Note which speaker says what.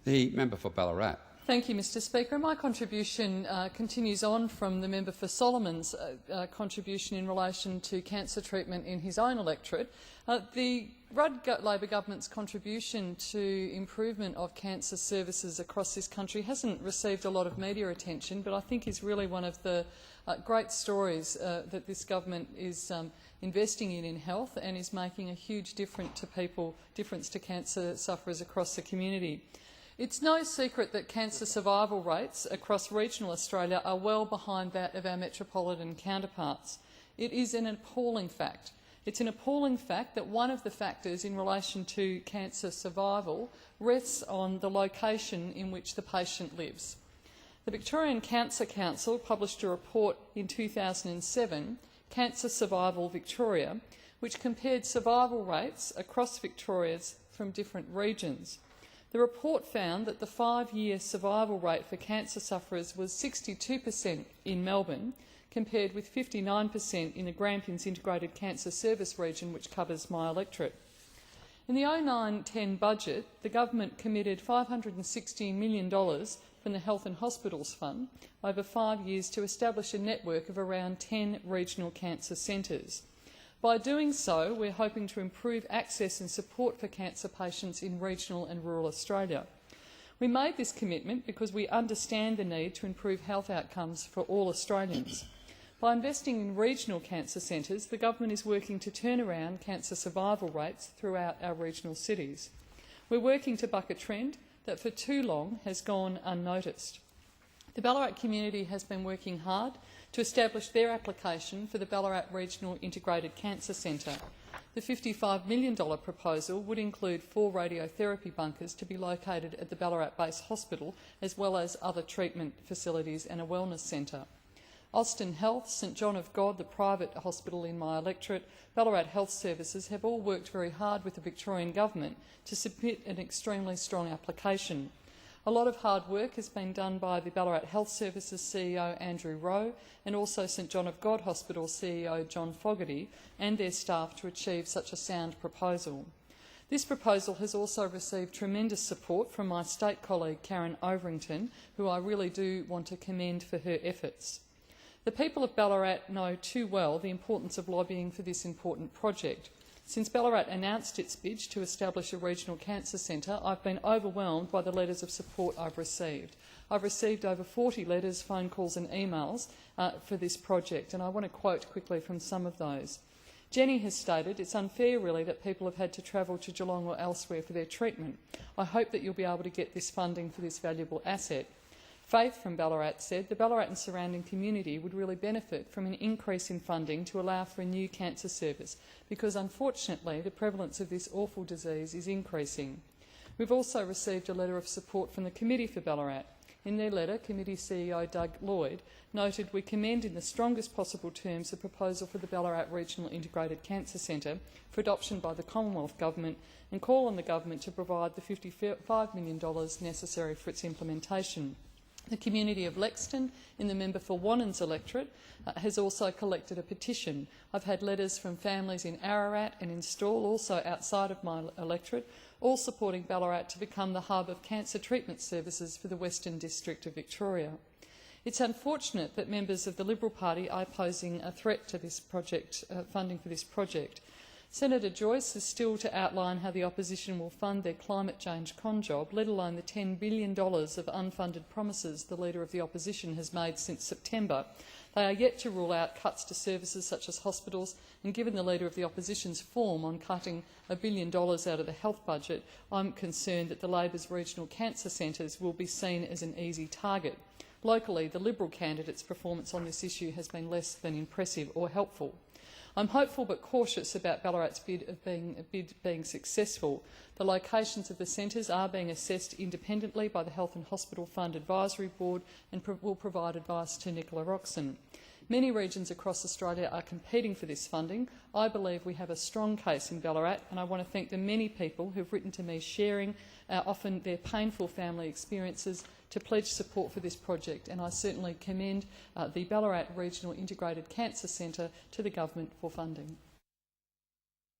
Speaker 1: The member for Ballarat.
Speaker 2: Thank you, Mr Speaker. My contribution continues on from the member for Solomon's contribution in relation to cancer treatment in his own electorate. The Rudd Labor government's contribution to improvement of cancer services across this country hasn't received a lot of media attention, but I think is really one of the great stories that this government is investing in health and is making a huge difference to cancer sufferers across the community. It's no secret that cancer survival rates across regional Australia are well behind that of our metropolitan counterparts. It is an appalling fact. It's an appalling fact that one of the factors in relation to cancer survival rests on the location in which the patient lives. The Victorian Cancer Council published a report in 2007, Cancer Survival Victoria, which compared survival rates across Victoria from different regions. The report found that the 5-year survival rate for cancer sufferers was 62% in Melbourne, compared with 59% in the Grampians Integrated Cancer Service region, which covers my electorate. In the 09-10 budget, the government committed $560 million from the Health and Hospitals Fund over 5 years to establish a network of around 10 regional cancer centres. By doing so, we're hoping to improve access and support for cancer patients in regional and rural Australia. We made this commitment because we understand the need to improve health outcomes for all Australians. By investing in regional cancer centres, the government is working to turn around cancer survival rates throughout our regional cities. We're working to buck a trend that for too long has gone unnoticed. The Ballarat community has been working hard to establish their application for the Ballarat Regional Integrated Cancer Centre. The $55 million proposal would include 4 radiotherapy bunkers to be located at the Ballarat-based hospital, as well as other treatment facilities and a wellness centre. Austin Health, St John of God, the private hospital in my electorate, Ballarat Health Services have all worked very hard with the Victorian Government to submit an extremely strong application. A lot of hard work has been done by the Ballarat Health Services CEO Andrew Rowe and also St John of God Hospital CEO John Fogarty and their staff to achieve such a sound proposal. This proposal has also received tremendous support from my state colleague Karen Overington, who I really do want to commend for her efforts. The people of Ballarat know too well the importance of lobbying for this important project. Since Ballarat announced its bid to establish a regional cancer centre, I've been overwhelmed by the letters of support I've received. I've received over 40 letters, phone calls and emails for this project, and I want to quote quickly from some of those. Jenny has stated, "It's unfair really that people have had to travel to Geelong or elsewhere for their treatment. I hope that you'll be able to get this funding for this valuable asset." Faith from Ballarat said the Ballarat and surrounding community would really benefit from an increase in funding to allow for a new cancer service because, unfortunately, the prevalence of this awful disease is increasing. We've also received a letter of support from the Committee for Ballarat. In their letter, Committee CEO Doug Lloyd noted, "We commend in the strongest possible terms the proposal for the Ballarat Regional Integrated Cancer Centre for adoption by the Commonwealth Government and call on the Government to provide the $55 million necessary for its implementation." The community of Lexton, in the member for Wannan's electorate, has also collected a petition. I've had letters from families in Ararat and in Stawell, also outside of my electorate, all supporting Ballarat to become the hub of cancer treatment services for the Western District of Victoria. It's unfortunate that members of the Liberal Party are posing a threat to this project, funding for this project. Senator Joyce is still to outline how the opposition will fund their climate change con job, let alone the $10 billion of unfunded promises the Leader of the Opposition has made since September. They are yet to rule out cuts to services such as hospitals, and given the Leader of the Opposition's form on cutting $1 billion out of the health budget, I'm concerned that the Labor's regional cancer centres will be seen as an easy target. Locally, the Liberal candidate's performance on this issue has been less than impressive or helpful. I'm hopeful but cautious about Ballarat's bid being successful. The locations of the centres are being assessed independently by the Health and Hospital Fund Advisory Board and will provide advice to Nicola Roxon. Many regions across Australia are competing for this funding. I believe we have a strong case in Ballarat, and I want to thank the many people who have written to me sharing often their painful family experiences to pledge support for this project, and I certainly commend the Ballarat Regional Integrated Cancer Centre to the Government for funding.